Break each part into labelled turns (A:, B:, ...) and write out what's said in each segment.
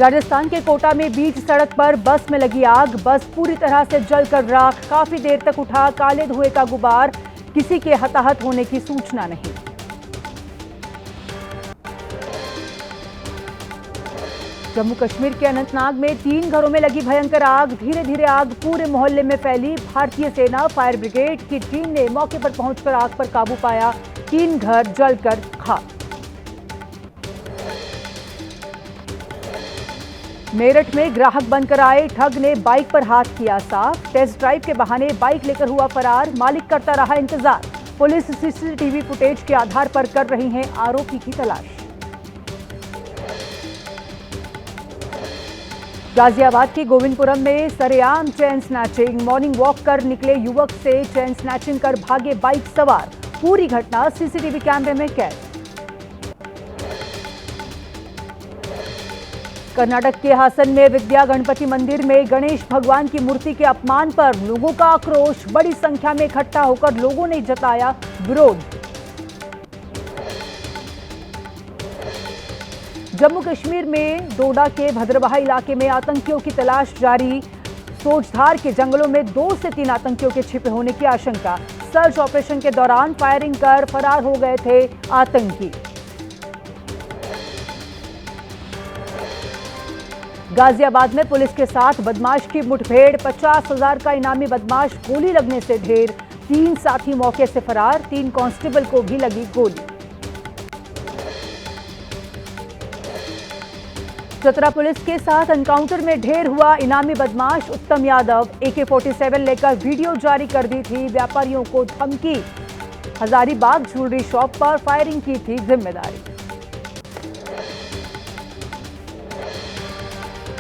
A: राजस्थान के कोटा में बीच सड़क पर बस में लगी आग। बस पूरी तरह से जलकर राख। काफी देर तक उठा काले धुएं का गुबार। किसी के हताहत होने की सूचना नहीं। जम्मू कश्मीर के अनंतनाग में 3 घरों में लगी भयंकर आग। धीरे धीरे आग पूरे मोहल्ले में फैली। भारतीय सेना फायर ब्रिगेड की टीम ने मौके पर पहुंचकर आग पर काबू पाया। 3 घर जलकर खाक। मेरठ में ग्राहक बनकर आए ठग ने बाइक पर हाथ किया साफ। टेस्ट ड्राइव के बहाने बाइक लेकर हुआ फरार। मालिक करता रहा इंतजार। पुलिस सीसीटीवी फुटेज के आधार पर कर रही है आरोपी की तलाश। गाजियाबाद के गोविंदपुरम में सरेआम चेन स्नैचिंग। मॉर्निंग वॉक कर निकले युवक से चेन स्नैचिंग कर भागे बाइक सवार। पूरी घटना सीसीटीवी कैमरे में कैद। कर्नाटक के हासन में विद्या गणपति मंदिर में गणेश भगवान की मूर्ति के अपमान पर लोगों का आक्रोश। बड़ी संख्या में इकट्ठा होकर लोगों ने जताया विरोध। जम्मू कश्मीर में डोडा के भद्रवाह इलाके में आतंकियों की तलाश जारी। सोजधार के जंगलों में 2 से 3 आतंकियों के छिपे होने की आशंका। सर्च ऑपरेशन के दौरान फायरिंग कर फरार हो गए थे आतंकी। गाजियाबाद में पुलिस के साथ बदमाश की मुठभेड़। 50,000 का इनामी बदमाश गोली लगने से ढेर। 3 साथी मौके से फरार। 3 कांस्टेबल को भी लगी गोली। चतरा पुलिस के साथ एनकाउंटर में ढेर हुआ इनामी बदमाश उत्तम यादव। AK-47 लेकर वीडियो जारी कर दी थी। व्यापारियों को धमकी। हजारीबाग ज्वेलरी शॉप पर फायरिंग की थी जिम्मेदारी।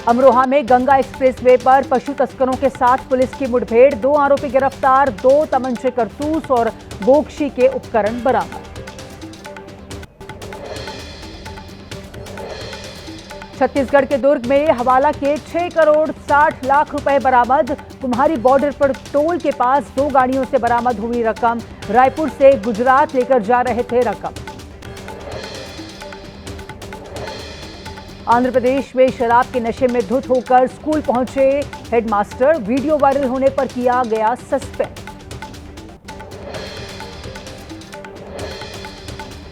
A: अमरोहा में गंगा एक्सप्रेसवे पर पशु तस्करों के साथ पुलिस की मुठभेड़। 2 आरोपी गिरफ्तार। 2 तमंचे कारतूस और बोक्सी के उपकरण बरामद। छत्तीसगढ़ के दुर्ग में हवाला के 6 करोड़ 60 लाख रुपए बरामद। कुम्हारी बॉर्डर पर टोल के पास 2 गाड़ियों से बरामद हुई रकम। रायपुर से गुजरात लेकर जा रहे थे रकम। आंध्र प्रदेश में शराब के नशे में धुत होकर स्कूल पहुंचे हेडमास्टर। वीडियो वायरल होने पर किया गया सस्पेंड।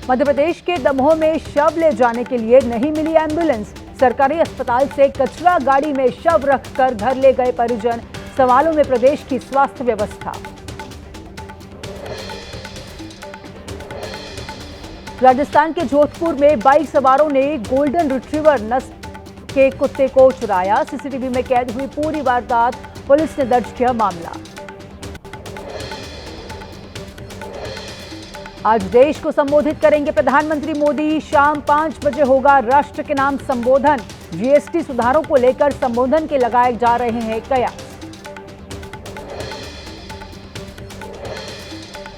A: मध्य प्रदेश के दमोह में शव ले जाने के लिए नहीं मिली एम्बुलेंस। सरकारी अस्पताल से कचरा गाड़ी में शव रखकर घर ले गए परिजन। सवालों में प्रदेश की स्वास्थ्य व्यवस्था। राजस्थान के जोधपुर में बाइक सवारों ने गोल्डन रिट्रीवर नस्ल के कुत्ते को चुराया। सीसीटीवी में कैद हुई पूरी वारदात। पुलिस ने दर्ज किया मामला। आज देश को संबोधित करेंगे प्रधानमंत्री मोदी। शाम 5 बजे होगा राष्ट्र के नाम संबोधन। GST सुधारों को लेकर संबोधन के लगाए जा रहे हैं कयास।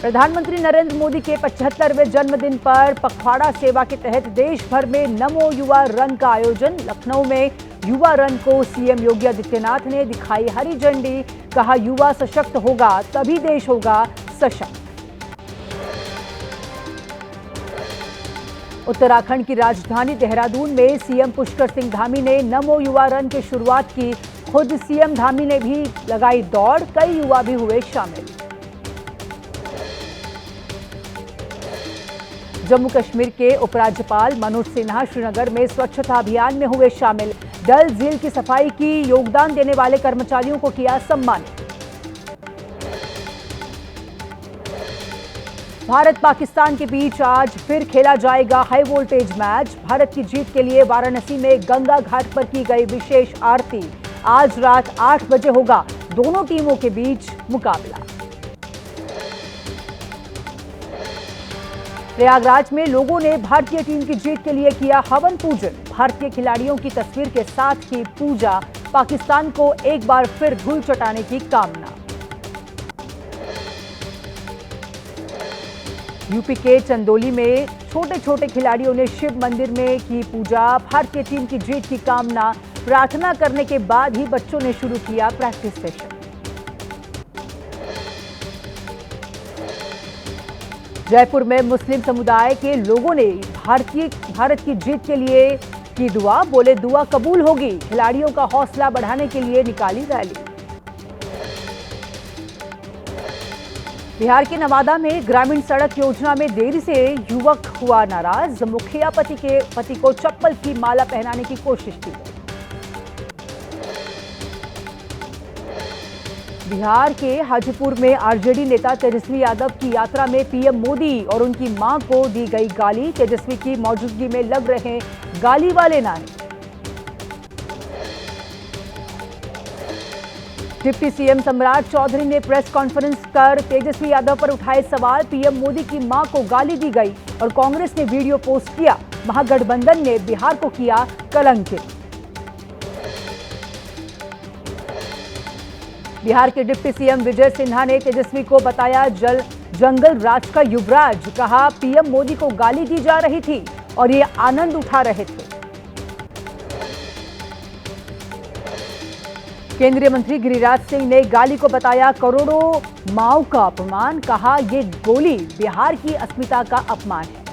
A: प्रधानमंत्री नरेंद्र मोदी के 75वें जन्मदिन पर पखवाड़ा सेवा के तहत देश भर में नमो युवा रन का आयोजन। लखनऊ में युवा रन को सीएम योगी आदित्यनाथ ने दिखाई हरी झंडी। कहा युवा सशक्त होगा तभी देश होगा सशक्त। उत्तराखंड की राजधानी देहरादून में सीएम पुष्कर सिंह धामी ने नमो युवा रन की शुरुआत की। खुद सीएम धामी ने भी लगाई दौड़। कई युवा भी हुए शामिल। जम्मू कश्मीर के उपराज्यपाल मनोज सिन्हा श्रीनगर में स्वच्छता अभियान में हुए शामिल। डल झील की सफाई की योगदान देने वाले कर्मचारियों को किया सम्मानित। भारत पाकिस्तान के बीच आज फिर खेला जाएगा हाई वोल्टेज मैच। भारत की जीत के लिए वाराणसी में गंगा घाट पर की गई विशेष आरती। आज रात 8 बजे होगा दोनों टीमों के बीच मुकाबला। प्रयागराज में लोगों ने भारतीय टीम की जीत के लिए किया हवन पूजन। भारतीय खिलाड़ियों की तस्वीर के साथ की पूजा। पाकिस्तान को एक बार फिर धूल चटाने की कामना। यूपी के चंदौली में छोटे छोटे खिलाड़ियों ने शिव मंदिर में की पूजा। भारतीय टीम की जीत की कामना। प्रार्थना करने के बाद ही बच्चों ने शुरू किया प्रैक्टिस सेशन। जयपुर में मुस्लिम समुदाय के लोगों ने भारत की जीत के लिए की दुआ, बोले दुआ कबूल होगी। खिलाड़ियों का हौसला बढ़ाने के लिए निकाली रैली। बिहार के नवादा में ग्रामीण सड़क योजना में देरी से युवक हुआ नाराज। मुखिया पति को चप्पल की माला पहनाने की कोशिश की गई। बिहार के हाजीपुर में आरजेडी नेता तेजस्वी यादव की यात्रा में पीएम मोदी और उनकी मां को दी गई गाली। तेजस्वी की मौजूदगी में लग रहे गाली वाले नारे। डिप्टी सीएम सम्राट चौधरी ने प्रेस कॉन्फ्रेंस कर तेजस्वी यादव पर उठाए सवाल। पीएम मोदी की मां को गाली दी गई और कांग्रेस ने वीडियो पोस्ट किया। महागठबंधन ने बिहार को किया कलंकित। बिहार के डिप्टी सीएम विजय सिन्हा ने तेजस्वी को बताया जंगल राज का युवराज। कहा पीएम मोदी को गाली दी जा रही थी और ये आनंद उठा रहे थे। केंद्रीय मंत्री गिरिराज सिंह ने गाली को बताया करोड़ों माओ का अपमान। कहा ये गोली बिहार की अस्मिता का अपमान है।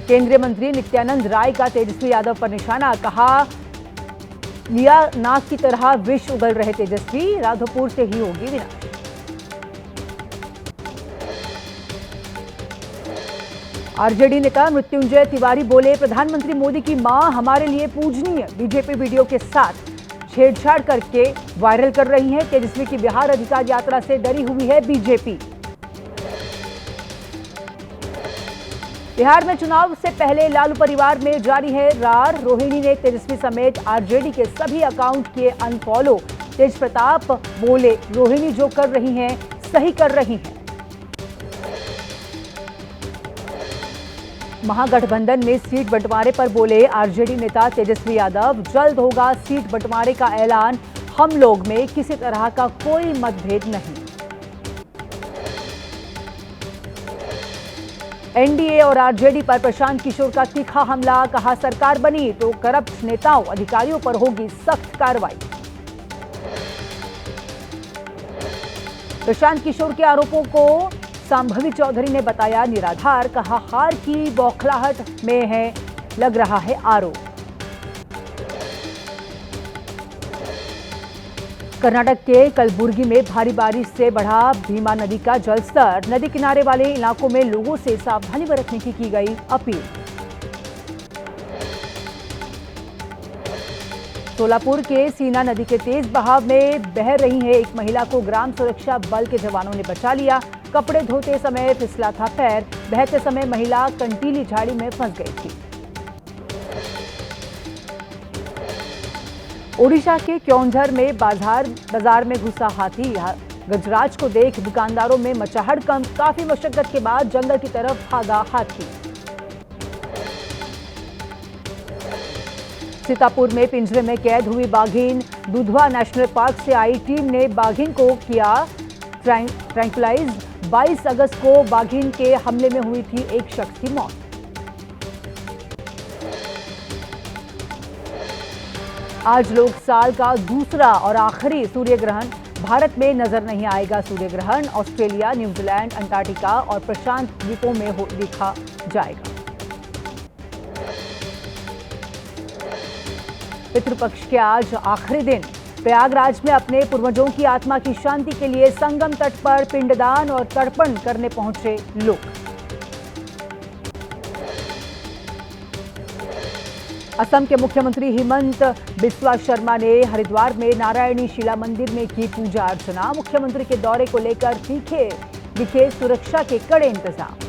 A: केंद्रीय मंत्री नित्यानंद राय का तेजस्वी यादव पर निशाना। कहा लिया नाग की तरह विष उगल रहे तेजस्वी, राघोपुर से ही होगी विनाश। आरजेडी नेता मृत्युंजय तिवारी बोले प्रधानमंत्री मोदी की मां हमारे लिए पूजनीय। बीजेपी वीडियो के साथ छेड़छाड़ करके वायरल कर रही है। तेजस्वी की बिहार अधिकार यात्रा से डरी हुई है बीजेपी। बिहार में चुनाव से पहले लालू परिवार में जारी है रार। रोहिणी ने तेजस्वी समेत आरजेडी के सभी अकाउंट किए अनफॉलो। तेज प्रताप बोले रोहिणी जो कर रही हैं सही कर रही हैं। महागठबंधन में सीट बंटवारे पर बोले आरजेडी नेता तेजस्वी यादव। जल्द होगा सीट बंटवारे का ऐलान। हम लोग में किसी तरह का कोई मतभेद नहीं। एनडीए और आरजेडी पर प्रशांत किशोर का तीखा हमला। कहा सरकार बनी तो करप्ट नेताओं अधिकारियों पर होगी सख्त कार्रवाई। प्रशांत किशोर के आरोपों को संभवी चौधरी ने बताया निराधार। कहा हार की बौखलाहट में है लग रहा है आरोप। कर्नाटक के कलबुर्गी में भारी बारिश से बढ़ा भीमा नदी का जलस्तर। नदी किनारे वाले इलाकों में लोगों से सावधानी बरतने की गई अपील। सोलापुर के सीना नदी के तेज बहाव में बह रही है एक महिला को ग्राम सुरक्षा बल के जवानों ने बचा लिया। कपड़े धोते समय फिसला था पैर। बहते समय महिला कंटीली झाड़ी में फंस गई थी। ओडिशा के क्योंझर में बाजार में घुसा हाथी। गजराज को देख दुकानदारों में मचा हड़कंप। काफी मशक्कत के बाद जंगल की तरफ भागा हाथी। सीतापुर में पिंजरे में कैद हुई बाघिन। दुधवा नेशनल पार्क से आई टीम ने बाघिन को किया ट्रैंक्विलाइज। 22 अगस्त को बाघिन के हमले में हुई थी एक शख्स की मौत। आज लोग साल का दूसरा और आखिरी सूर्य ग्रहण। भारत में नजर नहीं आएगा सूर्य ग्रहण। ऑस्ट्रेलिया, न्यूजीलैंड, अंटार्कटिका और प्रशांत द्वीपों में देखा जाएगा। पितृपक्ष के आज आखिरी दिन प्रयागराज में अपने पूर्वजों की आत्मा की शांति के लिए संगम तट पर पिंडदान और तर्पण करने पहुंचे लोग। असम के मुख्यमंत्री हिमंत बिस्वा शर्मा ने हरिद्वार में नारायणी शिला मंदिर में की पूजा अर्चना। मुख्यमंत्री के दौरे को लेकर दिखे सुरक्षा के कड़े इंतजाम।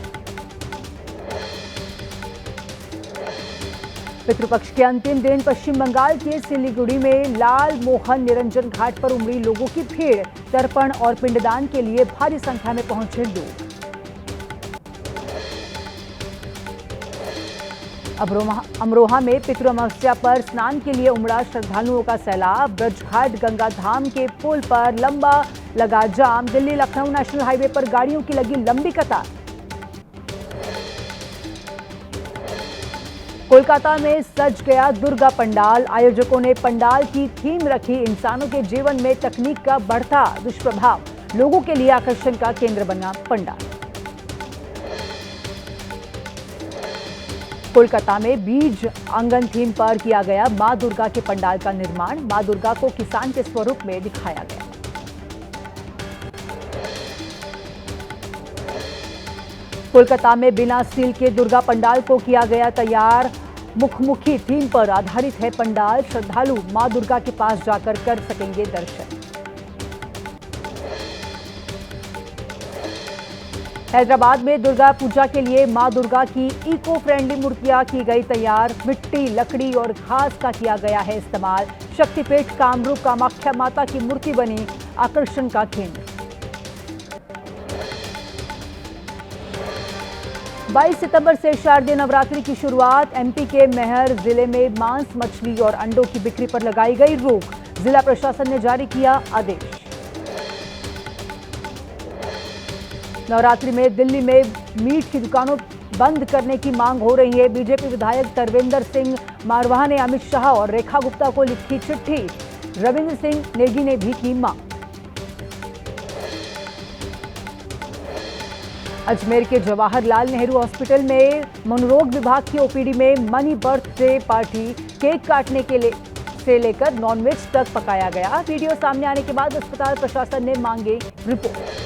A: पितृपक्ष के अंतिम दिन पश्चिम बंगाल के सिलीगुड़ी में लाल मोहन निरंजन घाट पर उमड़ी लोगों की भीड़। तर्पण और पिंडदान के लिए भारी संख्या में पहुंचे लोग। अमरोहा में पितृ अमावस्या पर स्नान के लिए उमड़ा श्रद्धालुओं का सैलाब। ब्रजघाट गंगा धाम के पुल पर लंबा लगा जाम। दिल्ली लखनऊ नेशनल हाईवे पर गाड़ियों की लगी लंबी कतार। कोलकाता में सज गया दुर्गा पंडाल। आयोजकों ने पंडाल की थीम रखी इंसानों के जीवन में तकनीक का बढ़ता दुष्प्रभाव। लोगों के लिए आकर्षण का केंद्र बना पंडाल। कोलकाता में बीज आंगन थीम पर किया गया मां दुर्गा के पंडाल का निर्माण। मां दुर्गा को किसान के स्वरूप में दिखाया गया। कोलकाता में बिना स्टील के दुर्गा पंडाल को किया गया तैयार। मुखमुखी थीम पर आधारित है पंडाल। श्रद्धालु मां दुर्गा के पास जाकर कर सकेंगे दर्शन। हैदराबाद में दुर्गा पूजा के लिए मां दुर्गा की इको फ्रेंडली मूर्तियां की गई तैयार। मिट्टी, लकड़ी और घास का किया गया है इस्तेमाल। शक्तिपीठ कामरूप कामाख्या माता की मूर्ति बनी आकर्षण का केंद्र। 22 सितंबर से शारदीय नवरात्रि की शुरुआत। एमपी के मैहर जिले में मांस, मछली और अंडों की बिक्री पर लगाई गई रोक। जिला प्रशासन ने जारी किया आदेश। नवरात्रि में दिल्ली में मीट की दुकानों बंद करने की मांग हो रही है। बीजेपी विधायक तरविंदर सिंह मारवाह ने अमित शाह और रेखा गुप्ता को लिखी चिट्ठी। रविंद्र सिंह नेगी ने भी की मांग। अजमेर के जवाहरलाल नेहरू हॉस्पिटल में मनोरोग विभाग की ओपीडी में मनी बर्थडे पार्टी, केक काटने के लिए से लेकर नॉनवेज तक पकाया गया। वीडियो सामने आने के बाद अस्पताल प्रशासन ने मांगे रिपोर्ट।